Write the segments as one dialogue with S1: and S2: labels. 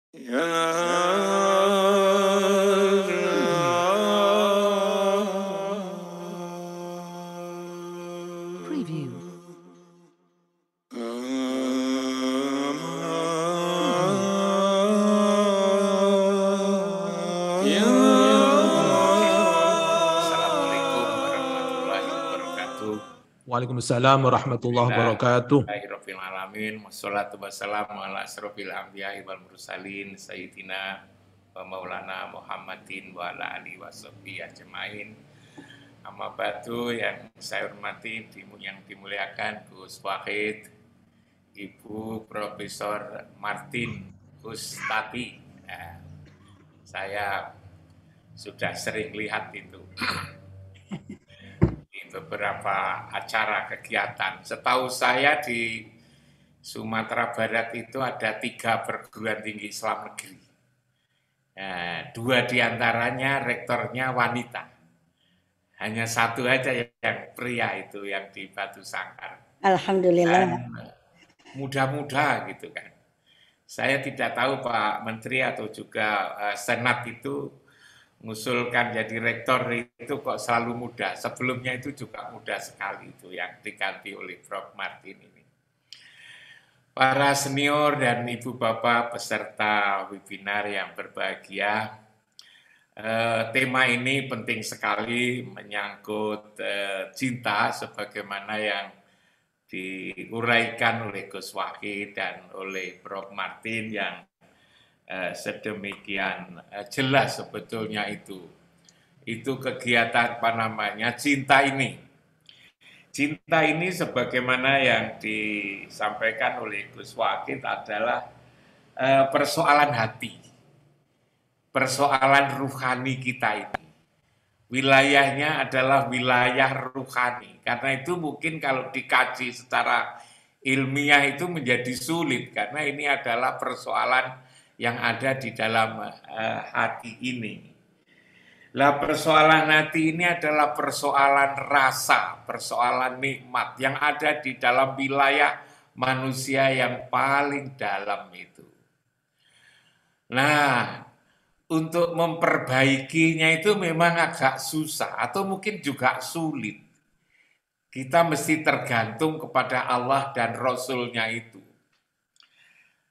S1: Preview.
S2: Assalamualaikum warahmatullahi wabarakatuh.
S3: Waalaikumsalam warahmatullahi wabarakatuh.
S2: Alhamdulillahirrahmanirrahim. Wassalatu wassalamu ala asrofil anbiya'i wal mursalin Sayyidina wa maulana Muhammadin wa ala alihi wa sahbihi ajmain. Amma ba'du, yang saya hormati, yang dimuliakan Gus Wahid, Ibu Profesor Martin Kustati. Saya sudah sering lihat itu di beberapa acara kegiatan. Setahu saya di Sumatera Barat itu ada 3 perguruan tinggi Islam negeri. 2 diantaranya rektornya wanita. Hanya 1 aja yang pria, itu yang di Batu Sangkar.
S4: Alhamdulillah.
S2: Dan muda-muda gitu kan. Saya tidak tahu Pak Menteri atau juga Senat itu mengusulkan jadi rektor itu kok selalu muda. Sebelumnya itu juga muda sekali itu yang diganti oleh Prof. Martin ini. Para senior dan ibu bapak peserta webinar yang berbahagia, tema ini penting sekali, menyangkut cinta sebagaimana yang diuraikan oleh Gus Wahid dan oleh Prof. Martin yang sedemikian jelas sebetulnya itu kegiatan apa namanya cinta ini. Cinta ini sebagaimana yang disampaikan oleh Gus Wahid adalah persoalan hati, persoalan ruhani kita ini. Wilayahnya adalah wilayah ruhani. Karena itu mungkin kalau dikaji secara ilmiah itu menjadi sulit. Karena ini adalah persoalan yang ada di dalam hati ini. Lah persoalan hati ini adalah persoalan rasa, persoalan nikmat yang ada di dalam wilayah manusia yang paling dalam itu. Nah, untuk memperbaikinya itu memang agak susah atau mungkin juga sulit. Kita mesti tergantung kepada Allah dan Rasul-Nya itu.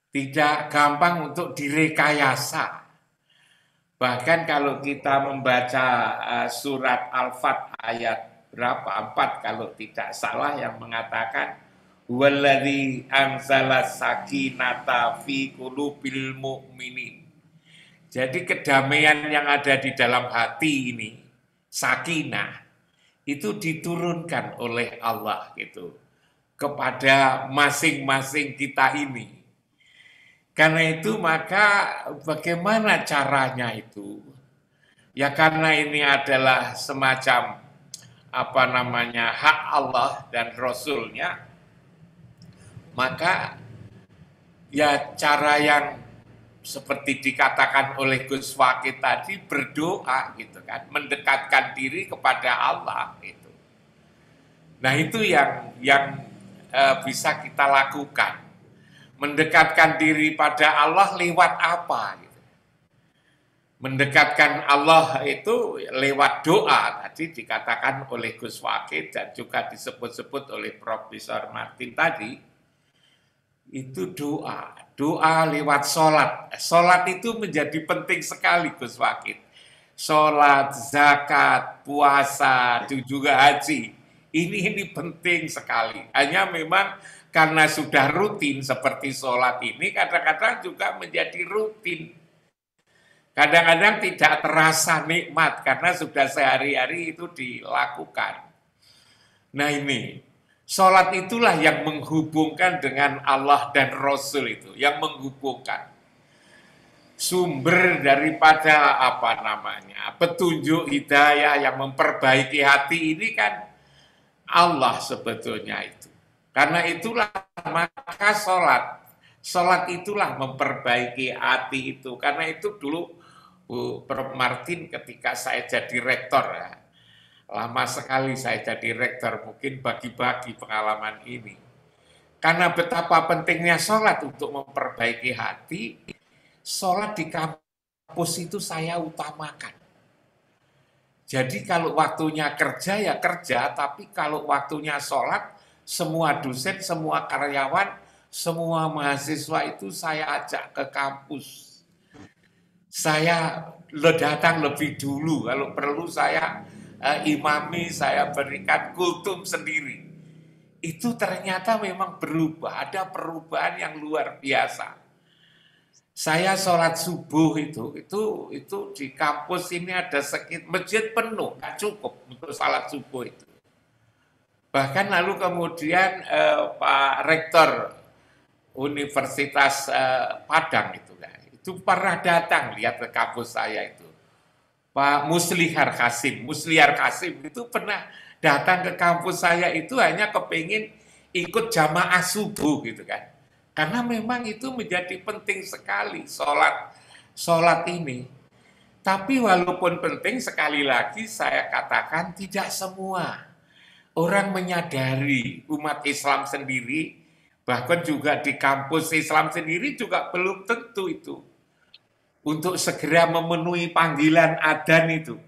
S2: Tidak gampang untuk direkayasa. Bahkan kalau kita membaca surat Al-Fat ayat berapa? 4 kalau tidak salah, yang mengatakan huwallazi anzala sakinata fi qulubil mu'minin. Jadi kedamaian yang ada di dalam hati ini, sakinah, itu diturunkan oleh Allah gitu kepada masing-masing kita ini. Karena itu maka bagaimana caranya itu? Ya karena ini adalah semacam apa namanya hak Allah dan Rasul-Nya, maka ya cara yang seperti dikatakan oleh Gus Wahid tadi, berdoa gitu kan, mendekatkan diri kepada Allah itu. Nah itu yang bisa kita lakukan, mendekatkan diri pada Allah lewat apa gitu. Mendekatkan Allah itu lewat doa, tadi dikatakan oleh Gus Wahid dan juga disebut-sebut oleh Profesor Martin tadi, itu doa lewat sholat. Sholat itu menjadi penting sekali Gus Wahid. Sholat, zakat, puasa, itu juga haji. Ini penting sekali. Hanya memang karena sudah rutin seperti sholat ini, kadang-kadang juga menjadi rutin. Kadang-kadang tidak terasa nikmat karena sudah sehari-hari itu dilakukan. Nah ini, sholat itulah yang menghubungkan dengan Allah dan Rasul itu, yang menghubungkan. Sumber daripada apa namanya, petunjuk hidayah yang memperbaiki hati ini kan Allah sebetulnya itu. Karena itulah maka sholat itulah memperbaiki hati itu. Karena itu dulu Prof. Martin ketika saya jadi rektor ya, lama sekali saya jadi rektor, mungkin bagi-bagi pengalaman ini. Karena betapa pentingnya sholat untuk memperbaiki hati, sholat di kampus itu saya utamakan. Jadi kalau waktunya kerja ya kerja, tapi kalau waktunya sholat, semua dosen, semua karyawan, semua mahasiswa itu saya ajak ke kampus. Saya datang lebih dulu, kalau perlu saya imami, saya berikan kultum sendiri. Itu ternyata memang berubah, ada perubahan yang luar biasa. Saya sholat subuh itu di kampus ini ada masjid penuh, nggak cukup untuk sholat subuh itu. Bahkan lalu kemudian Pak Rektor Universitas Padang itu pernah datang lihat ke kampus saya itu. Pak Musliar Kasim itu pernah datang ke kampus saya itu hanya kepingin ikut jamaah subuh gitu kan. Karena memang itu menjadi penting sekali sholat ini. Tapi walaupun penting, sekali lagi saya katakan tidak semua orang menyadari umat Islam sendiri, bahkan juga di kampus Islam sendiri juga belum tentu itu untuk segera memenuhi panggilan adzan itu.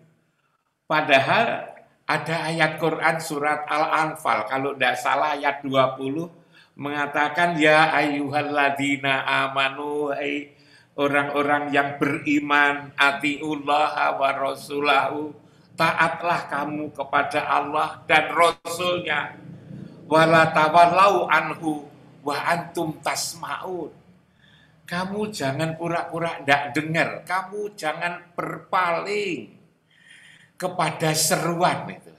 S2: Padahal ada ayat Quran surat Al-Anfal, kalau tidak salah ayat 20, mengatakan ya ayyuhalladzina amanu, hai orang-orang yang beriman, atiullah wa rasulahu, taatlah kamu kepada Allah dan Rasulnya, wala tawallau anhu wa antum tasma'un. Kamu jangan pura-pura tidak dengar, kamu jangan berpaling kepada seruan itu.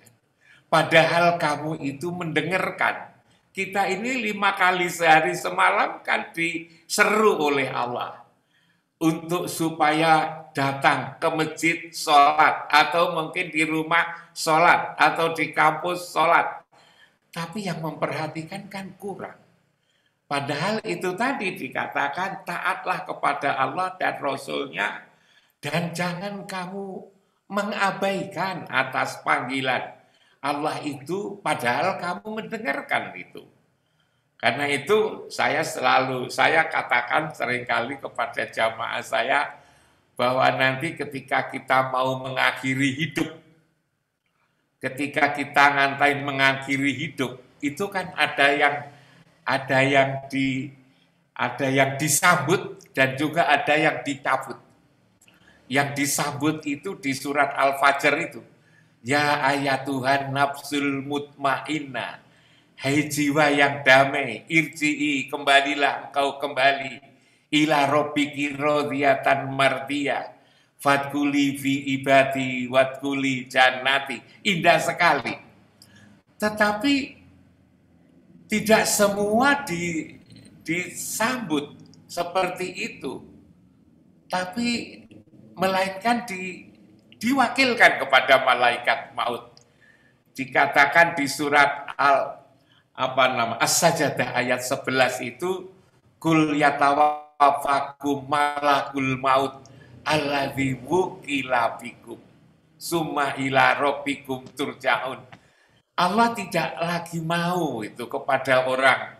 S2: Padahal kamu itu mendengarkan. Kita ini 5 kali sehari semalam kan diseru oleh Allah untuk supaya datang ke masjid sholat, atau mungkin di rumah sholat, atau di kampus sholat. Tapi yang memperhatikan kan kurang. Padahal itu tadi dikatakan taatlah kepada Allah dan Rasulnya, dan jangan kamu mengabaikan atas panggilan Allah itu, padahal kamu mendengarkan itu. Karena itu saya katakan seringkali kepada jamaah saya, bahwa nanti ketika kita mau mengakhiri hidup, ketika kita ngantain mengakhiri hidup, itu kan ada yang disambut dan juga ada yang dicabut. Yang disambut itu di surat Al-Fajr itu. Ya ayatuhan nafsul mutmainnah, hai jiwa yang damai, irji'i, kembalilah engkau kembali, ila rabbiki radiyatan mardiyah, fadkhuli fi ibadi wadkhuli jannati. Indah sekali. Tetapi tidak semua disambut seperti itu. Tapi melainkan diwakilkan kepada malaikat maut. Dikatakan di surat As-Sajdah ayat 11 itu, kul yatawafakum malakul maut alladzi wukila bikum summa ila rabbikum turja'un. Allah tidak lagi mau itu kepada orang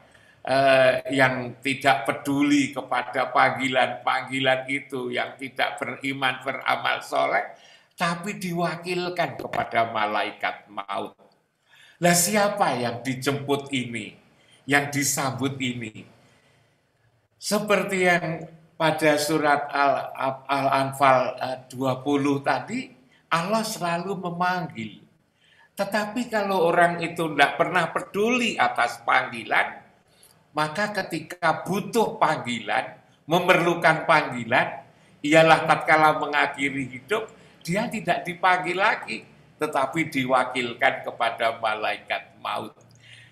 S2: yang tidak peduli kepada panggilan-panggilan itu, yang tidak beriman, beramal soleh, tapi diwakilkan kepada malaikat maut. Lah siapa yang dijemput ini, yang disambut ini? Seperti yang pada surat Al-Anfal 20 tadi, Allah selalu memanggil. Tetapi kalau orang itu tidak pernah peduli atas panggilan, maka ketika butuh panggilan, memerlukan panggilan, ialah tatkala mengakhiri hidup, dia tidak dipanggil lagi, tetapi diwakilkan kepada malaikat maut.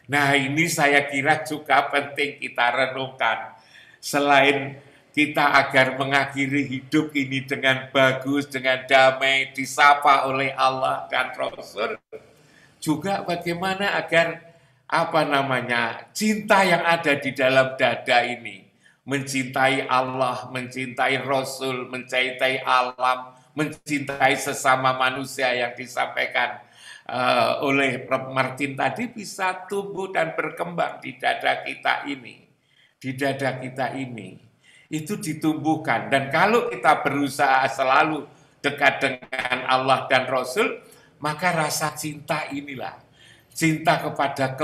S2: Nah, ini saya kira juga penting kita renungkan. Selain kita agar mengakhiri hidup ini dengan bagus, dengan damai, disapa oleh Allah dan Rasul, juga bagaimana agar cinta yang ada di dalam dada ini, mencintai Allah, mencintai Rasul, mencintai alam, mencintai sesama manusia yang disampaikan oleh Prof. Martin tadi, bisa tumbuh dan berkembang di dada kita ini. Di dada kita ini. itu ditumbuhkan. Dan kalau kita berusaha selalu dekat dengan Allah dan Rasul, maka rasa cinta inilah, cinta kepada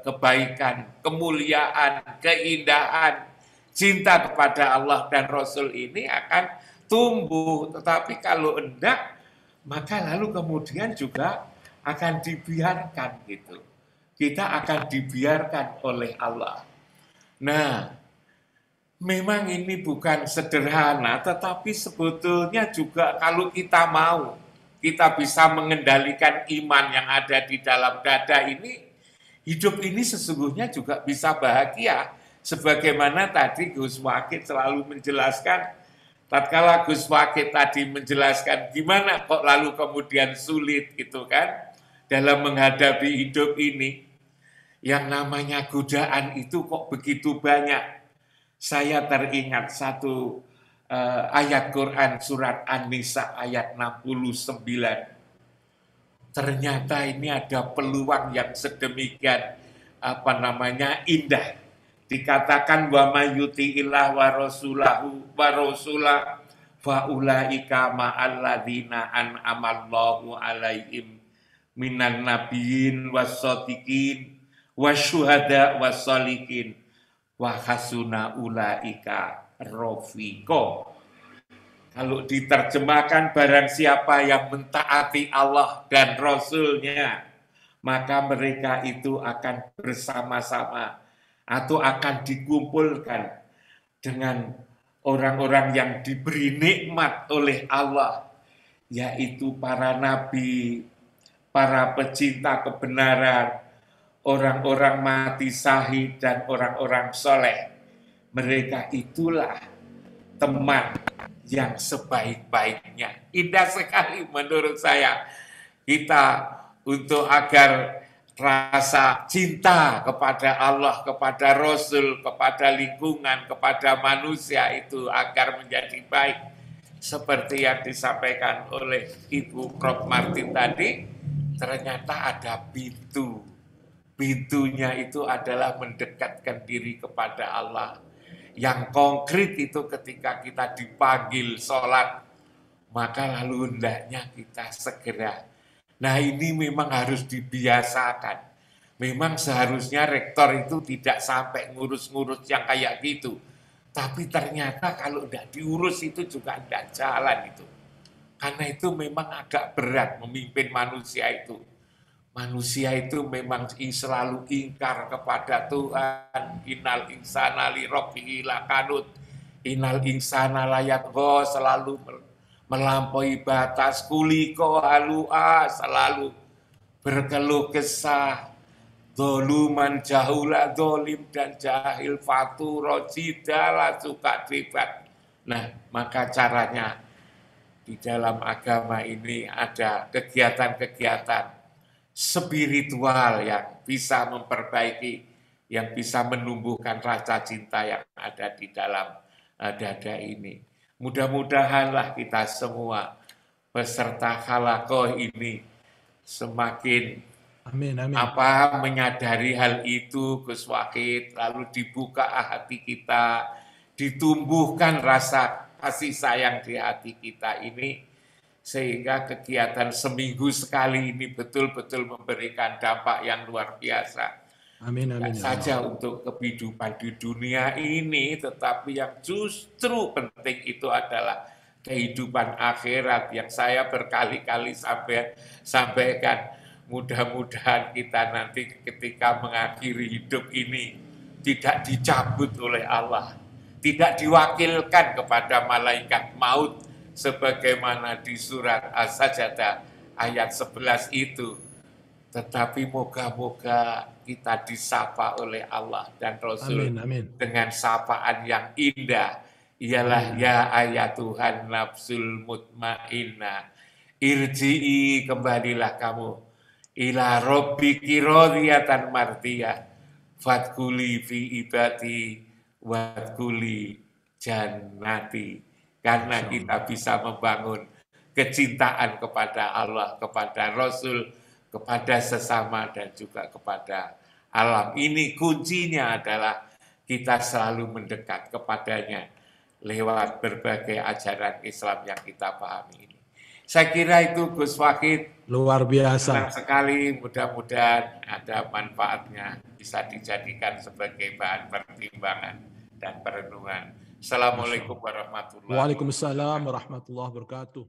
S2: kebaikan, kemuliaan, keindahan, cinta kepada Allah dan Rasul ini akan tumbuh. Tetapi kalau enggak, maka lalu kemudian juga akan dibiarkan gitu. Kita akan dibiarkan oleh Allah. Nah, memang ini bukan sederhana, tetapi sebetulnya juga kalau kita mau, kita bisa mengendalikan iman yang ada di dalam dada ini, hidup ini sesungguhnya juga bisa bahagia. Sebagaimana tadi Gus Wakid selalu menjelaskan, tatkala Gus Wakid tadi menjelaskan gimana kok lalu kemudian sulit gitu kan, dalam menghadapi hidup ini, yang namanya godaan itu kok begitu banyak. Saya teringat satu ayat Quran surat An-Nisa ayat 69. Ternyata ini ada peluang yang sedemikian indah. Dikatakan wa mayyuti'illah wa rasulahu wa rasulah fa ulaika ma'alladzina an'amallahu alaihim minan nabiyyin was-shodiqin wasyuhada was-sholihin wa hasuna ulaika rafiqa. Kalau diterjemahkan, barang siapa yang mentaati Allah dan Rasul-Nya, maka mereka itu akan bersama-sama atau akan dikumpulkan dengan orang-orang yang diberi nikmat oleh Allah, yaitu para nabi, para pecinta kebenaran, orang-orang mati syahid, dan orang-orang soleh. Mereka itulah teman yang sebaik-baiknya. Indah sekali menurut saya kita untuk agar rasa cinta kepada Allah, kepada Rasul, kepada lingkungan, kepada manusia itu agar menjadi baik. Seperti yang disampaikan oleh Ibu Prof. Martin tadi, ternyata ada pintu. Pintunya itu adalah mendekatkan diri kepada Allah. Yang konkret itu ketika kita dipanggil sholat, maka lalu hendaknya kita segera. Nah, ini memang harus dibiasakan. Memang seharusnya rektor itu tidak sampai ngurus-ngurus yang kayak gitu. Tapi ternyata kalau tidak diurus itu juga tidak jalan itu. Karena itu memang agak berat memimpin manusia itu. Manusia itu memang selalu ingkar kepada Tuhan. Innal insana li rabbihi lakanut. Innal insana layatgha, selalu melampaui batas, kuliko halua, selalu berkeluh kesah, doluman jahula, dolim dan jahil, faturo jidala, suka tribat. Nah, maka caranya di dalam agama ini ada kegiatan-kegiatan spiritual yang bisa memperbaiki, yang bisa menumbuhkan rasa cinta yang ada di dalam dada ini. Mudah-mudahanlah kita semua peserta halakoh ini semakin menyadari hal itu, Gus Wakid, lalu dibuka hati kita, ditumbuhkan rasa kasih sayang di hati kita ini, sehingga kegiatan seminggu sekali ini betul-betul memberikan dampak yang luar biasa. Tidak saja untuk kehidupan di dunia ini, tetapi yang justru penting itu adalah kehidupan akhirat yang saya berkali-kali sampaikan. Mudah-mudahan kita nanti ketika mengakhiri hidup ini tidak dicabut oleh Allah, tidak diwakilkan kepada malaikat maut, sebagaimana di surat As-Sajdah ayat 11 itu. Tetapi moga-moga kita disapa oleh Allah dan Rasul dengan sapaan yang indah. Ialah ya ayat Tuhan nafsul mutmainnah, irji'i, kembalilah kamu, ila rabbiki radiyatan mardiyah, fadkhuli fi ibadi wadkhuli jannati. Karena kita bisa membangun kecintaan kepada Allah, kepada Rasul, kepada sesama, dan juga kepada alam. Ini kuncinya adalah kita selalu mendekat kepadanya lewat berbagai ajaran Islam yang kita pahami ini. Saya kira itu Gus Wahid.
S3: Luar
S2: Senang
S3: biasa.
S2: sekali, mudah-mudahan ada manfaatnya, bisa dijadikan sebagai bahan pertimbangan dan perenungan. Assalamualaikum warahmatullahi wabarakatuh.
S3: Waalaikumsalam warahmatullahi wabarakatuh.